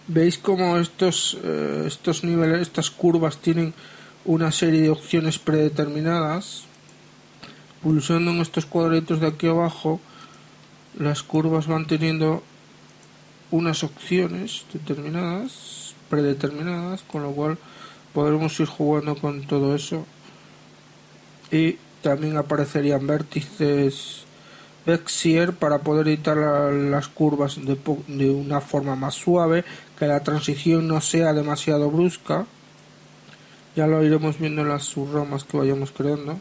Veis como estos niveles, estas curvas tienen una serie de opciones predeterminadas. Pulsando en estos cuadritos de aquí abajo, las curvas van teniendo unas opciones determinadas, predeterminadas, con lo cual podremos ir jugando con todo eso. Y también aparecerían vértices Bezier para poder editar las curvas de una forma más suave, que la transición no sea demasiado brusca. Ya lo iremos viendo en las subramas que vayamos creando.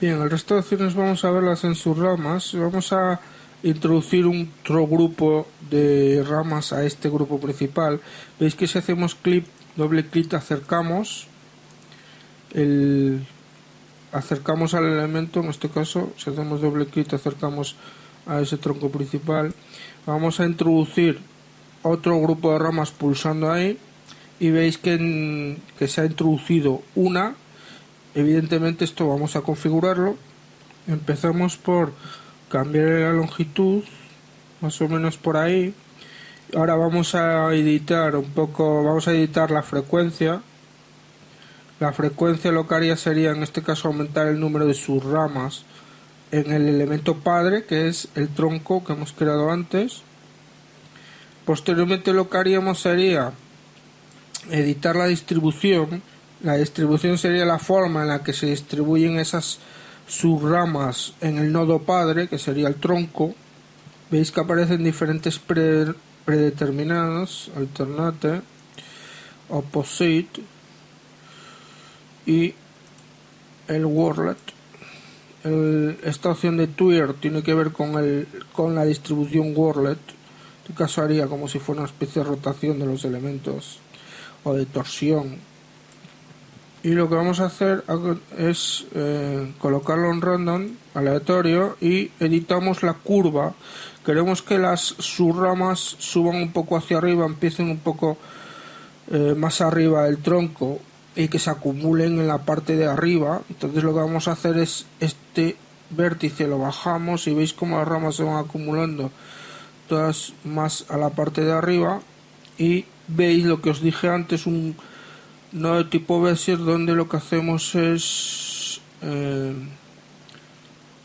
Bien, el resto de opciones vamos a verlas en subramas. Vamos a introducir otro grupo de ramas a este grupo principal. Veis que si hacemos doble clic acercamos al elemento. En este caso, si hacemos doble clic acercamos a ese tronco principal. Vamos a introducir otro grupo de ramas pulsando ahí y veis que se ha introducido una. Evidentemente esto vamos a configurarlo. Empezamos por cambiar la longitud, más o menos por ahí. Ahora vamos a editar la frecuencia. La frecuencia lo que haría sería, en este caso, aumentar el número de sus ramas en el elemento padre, que es el tronco que hemos creado antes. Posteriormente lo que haríamos sería editar la distribución. La distribución sería la forma en la que se distribuyen esas subramas en el nodo padre, que sería el tronco. Veis que aparecen diferentes predeterminados: alternate, opposite y el worlet. Esta opción de Tweer tiene que ver con la distribución worlet. En este caso haría como si fuera una especie de rotación de los elementos o de torsión. Y lo que vamos a hacer es colocarlo en random, aleatorio, y editamos la curva. Queremos que las subramas suban un poco hacia arriba, empiecen un poco más arriba del tronco y que se acumulen en la parte de arriba. Entonces lo que vamos a hacer es este vértice lo bajamos y veis como las ramas se van acumulando todas más a la parte de arriba, y veis lo que os dije antes, un nodo tipo Bezier, donde lo que hacemos es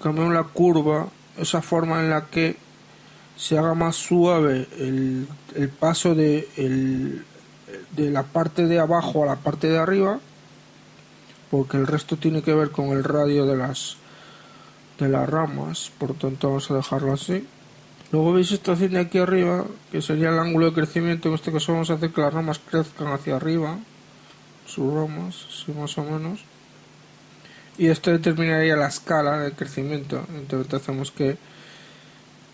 cambiar la curva, esa forma en la que se haga más suave el paso de la parte de abajo a la parte de arriba, porque el resto tiene que ver con el radio de las ramas. Por tanto vamos a dejarlo así. Luego veis esta opción de aquí arriba, que sería el ángulo de crecimiento. En este caso vamos a hacer que las ramas crezcan hacia arriba, sus ramas, así más o menos, y esto determinaría la escala de crecimiento. Entonces hacemos que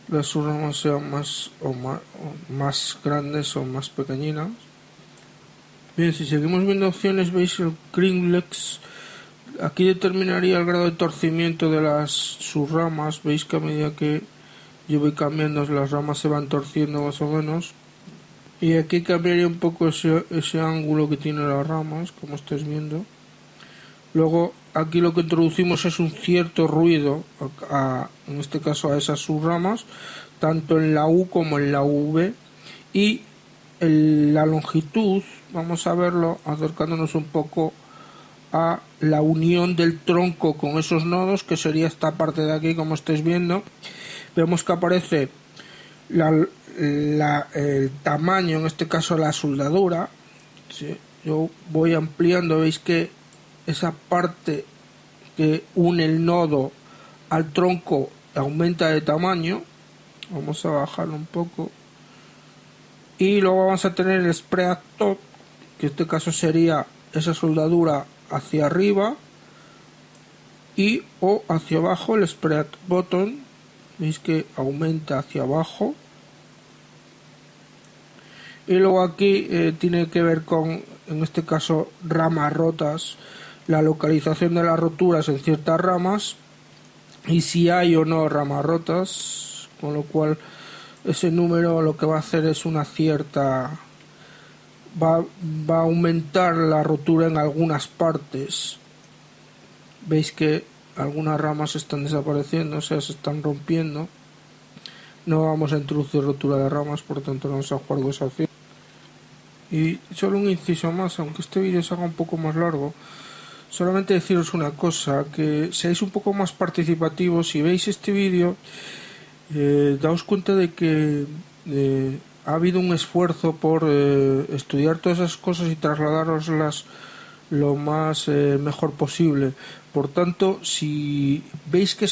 las ramas sean más grandes o más pequeñinas. Bien, si seguimos viendo opciones, veis el Kringlex. Aquí determinaría el grado de torcimiento de las subramas. Veis que a medida que yo voy cambiando, las ramas se van torciendo más o menos. Y aquí cambiaría un poco ese ángulo que tienen las ramas, como estáis viendo. Luego aquí lo que introducimos es un cierto ruido, en este caso a esas subramas, tanto en la U como en la V. Y la longitud, vamos a verlo acercándonos un poco a la unión del tronco con esos nodos, que sería esta parte de aquí, como estáis viendo. Vemos que aparece el tamaño, en este caso la soldadura. ¿Sí? Yo voy ampliando, veis que esa parte que une el nodo al tronco aumenta de tamaño. Vamos a bajarlo un poco. Y luego vamos a tener el spread top, que en este caso sería esa soldadura hacia arriba, y o hacia abajo el spread bottom. Veis que aumenta hacia abajo. Y luego aquí tiene que ver con, en este caso, ramas rotas, la localización de las roturas en ciertas ramas y si hay o no ramas rotas, con lo cual ese número lo que va a hacer es una cierta... va a aumentar la rotura en algunas partes. Veis que algunas ramas están desapareciendo, o sea, se están rompiendo. no vamos a introducir rotura de ramas, por tanto no vamos a jugar con esa opción. Y solo un inciso más, aunque este vídeo se haga un poco más largo, solamente deciros una cosa, que seáis un poco más participativos. Si veis este vídeo, daos cuenta de que ha habido un esfuerzo por estudiar todas esas cosas y trasladároslas lo más mejor posible. Por tanto, si veis que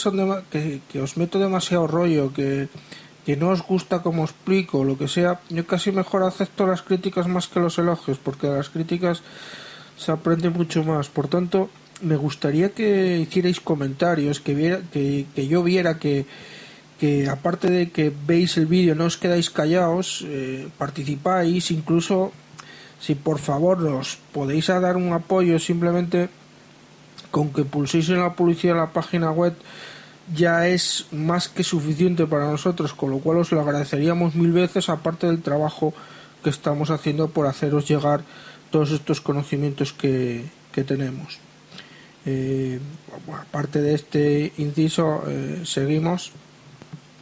que os meto demasiado rollo, que no os gusta como explico, lo que sea, yo casi mejor acepto las críticas más que los elogios, porque de las críticas se aprende mucho más. Por tanto, me gustaría que hicierais comentarios, que yo viera que aparte de que veis el vídeo no os quedáis callados, participáis, incluso si por favor os podéis dar un apoyo, simplemente con que pulséis en la publicidad de la página web ya es más que suficiente para nosotros, con lo cual os lo agradeceríamos 1000 veces, aparte del trabajo que estamos haciendo por haceros llegar todos estos conocimientos que tenemos. Aparte de este inciso, seguimos.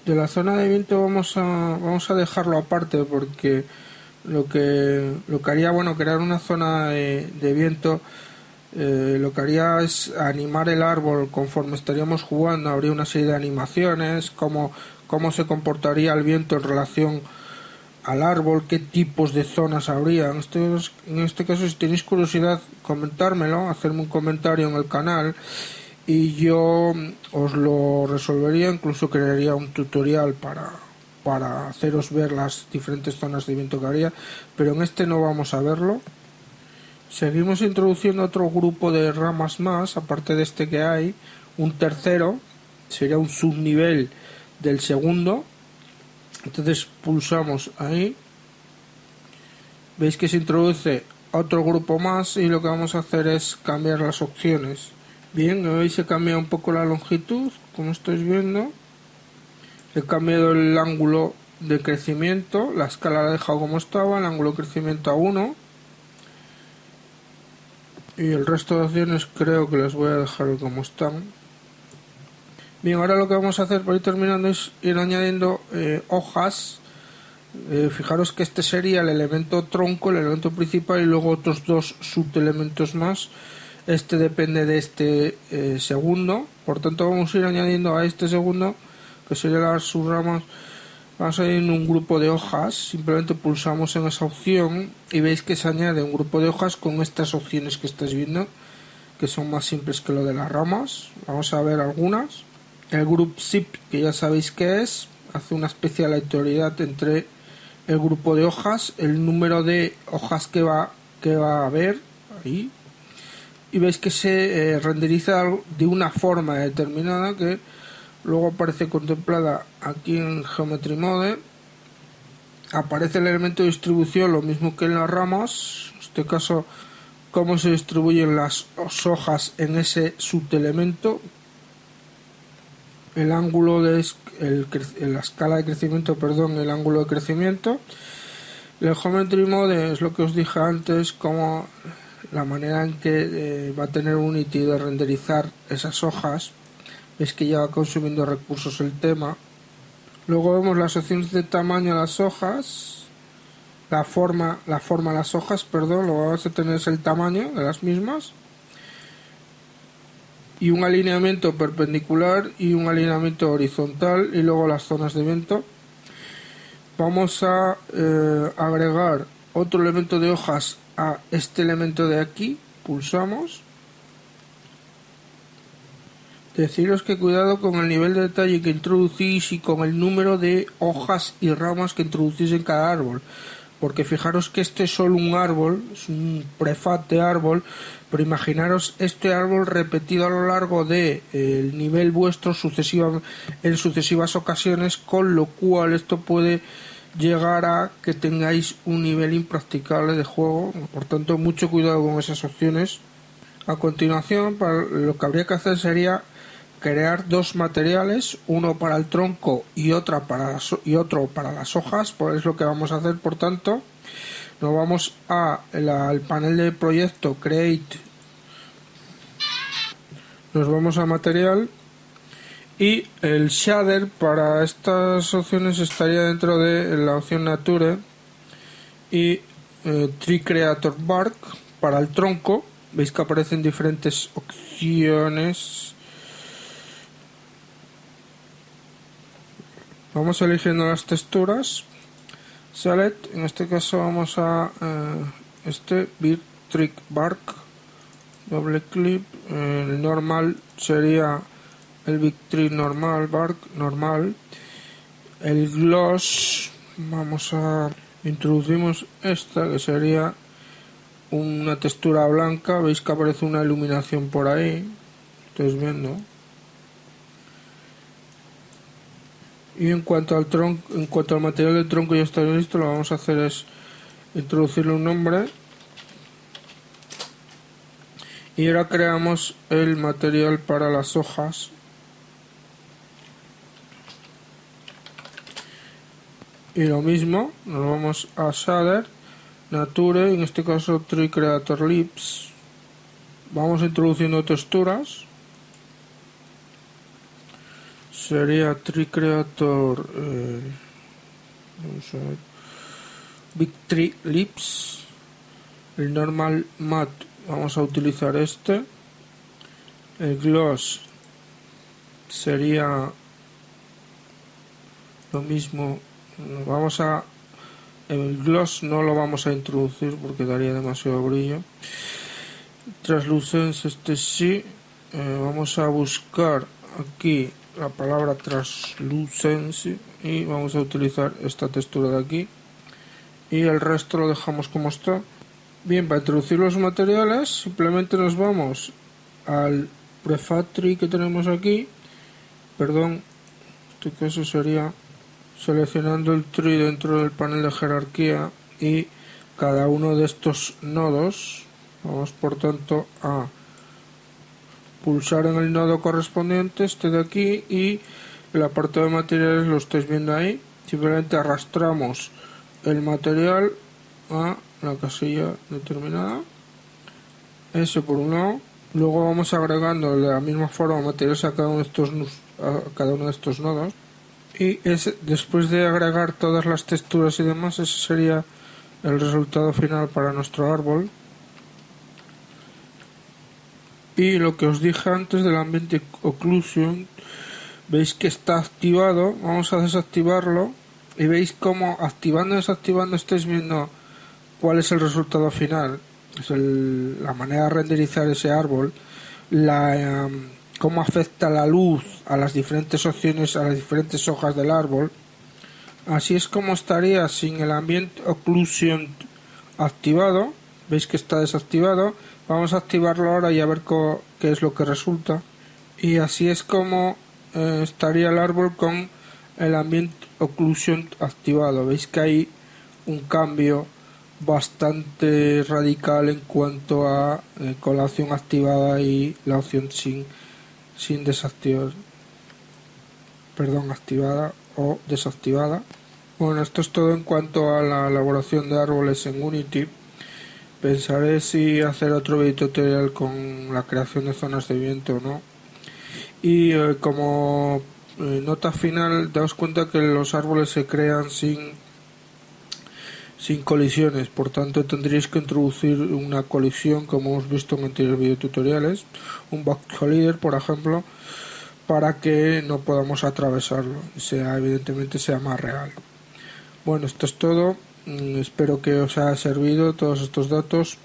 De la zona de viento vamos a dejarlo aparte, porque lo que haría, crear una zona de viento, lo que haría es animar el árbol conforme estaríamos jugando. Habría una serie de animaciones, cómo se comportaría el viento en relación al árbol, qué tipos de zonas habría. En este caso, si tenéis curiosidad, comentármelo, hacerme un comentario en el canal y yo os lo resolvería, incluso crearía un tutorial para haceros ver las diferentes zonas de viento que habría, pero en este no vamos a verlo. Seguimos introduciendo otro grupo de ramas más, aparte de este que hay, un tercero, sería un subnivel del segundo. Entonces pulsamos ahí, veis que se introduce otro grupo más y lo que vamos a hacer es cambiar las opciones. Bien, hoy se cambia un poco la longitud, como estáis viendo. He cambiado el ángulo de crecimiento, la escala la he dejado como estaba, el ángulo de crecimiento a 1. Y el resto de opciones creo que las voy a dejar como están. Bien, ahora lo que vamos a hacer para ir terminando es ir añadiendo hojas. Fijaros que este sería el elemento tronco, el elemento principal, y luego otros dos subelementos más. Este depende de este segundo, por tanto vamos a ir añadiendo a este segundo, que sería las subramas, vamos a ir en un grupo de hojas. Simplemente pulsamos en esa opción y veis que se añade un grupo de hojas con estas opciones que estáis viendo, que son más simples que lo de las ramas. Vamos a ver algunas. El group zip, que ya sabéis qué es, hace una especie de aleatoriedad entre el grupo de hojas, el número de hojas que va a haber ahí, y veis que se renderiza de una forma determinada que luego aparece contemplada aquí en Geometry Mode. Aparece el elemento de distribución, lo mismo que en las ramas, en este caso cómo se distribuyen las hojas en ese subelemento, el ángulo de la escala de crecimiento, el ángulo de crecimiento. El Geometry Mode es lo que os dije antes, como la manera en que va a tener Unity de renderizar esas hojas. Veis que ya va consumiendo recursos el tema. Luego vemos las opciones de tamaño de las hojas, la forma de las hojas, lo que vamos a tener es el tamaño de las mismas, y un alineamiento perpendicular y un alineamiento horizontal, y luego las zonas de viento. Vamos a agregar otro elemento de hojas a este elemento de aquí, pulsamos. Deciros que cuidado con el nivel de detalle que introducís y con el número de hojas y ramas que introducís en cada árbol, porque fijaros que este es solo un árbol, es un prefab de árbol, pero imaginaros este árbol repetido a lo largo de el nivel vuestro en sucesivas ocasiones, con lo cual esto puede llegar a que tengáis un nivel impracticable de juego. Por tanto, mucho cuidado con esas opciones. A continuación, lo que habría que hacer sería crear dos materiales, uno para el tronco y otro para las hojas. Pues es lo que vamos a hacer. Por tanto, nos vamos al panel de proyecto Create, nos vamos a material Y el shader para estas opciones estaría dentro de la opción Nature y Tree Creator Bark para el tronco. Veis que aparecen diferentes opciones. Vamos eligiendo las texturas. Select, en este caso vamos a Big Tree Bark, doble clic. El normal sería el Big Tree normal, Bark normal. El gloss, vamos a introducimos esta que sería una textura blanca. Veis que aparece una iluminación por ahí, estáis viendo. Y en cuanto al tronco, en cuanto al material del tronco ya está listo, lo que vamos a hacer es introducirle un nombre. Y ahora creamos el material para las hojas. Y lo mismo, nos vamos a Shader, Nature, en este caso Tree Creator Leaves. Vamos introduciendo texturas. Sería Tree Creator Big Tree Leaves. El normal matte vamos a utilizar este. El gloss sería lo mismo. El gloss no lo vamos a introducir porque daría demasiado brillo. Translucence, este sí. Vamos a buscar aquí la palabra translucence y vamos a utilizar esta textura de aquí, y el resto lo dejamos como está. Bien, para introducir los materiales simplemente nos vamos al prefab tree que tenemos aquí, en este caso sería seleccionando el tree dentro del panel de jerarquía y cada uno de estos nodos. Vamos por tanto a pulsar en el nodo correspondiente, este de aquí, y el apartado de materiales lo estáis viendo ahí. Simplemente arrastramos el material a la casilla determinada, ese por un lado. Luego vamos agregando de la misma forma materiales a cada uno de estos nodos, y después de agregar todas las texturas y demás, ese sería el resultado final para nuestro árbol. Y lo que os dije antes del ambiente occlusion, veis que está activado. Vamos a desactivarlo y veis como activando y desactivando estáis viendo cuál es el resultado final. Es la manera de renderizar ese árbol, cómo afecta la luz a las diferentes opciones, a las diferentes hojas del árbol. Así es como estaría sin el ambient occlusion activado. Veis que está desactivado. Vamos a activarlo ahora y a ver qué es lo que resulta. Y así es como estaría el árbol con el ambient occlusion activado. Veis que hay un cambio bastante radical en cuanto a con la opción activada y la opción sin desactivar, activada o desactivada. Bueno, esto es todo en cuanto a la elaboración de árboles en Unity. Pensaré si hacer otro video tutorial con la creación de zonas de viento o no. Y como nota final, daos cuenta que los árboles se crean sin colisiones, por tanto tendréis que introducir una colisión, como hemos visto en anteriores videotutoriales, un back collider por ejemplo, para que no podamos atravesarlo y evidentemente sea más real. Bueno, esto es todo. Espero que os haya servido todos estos datos.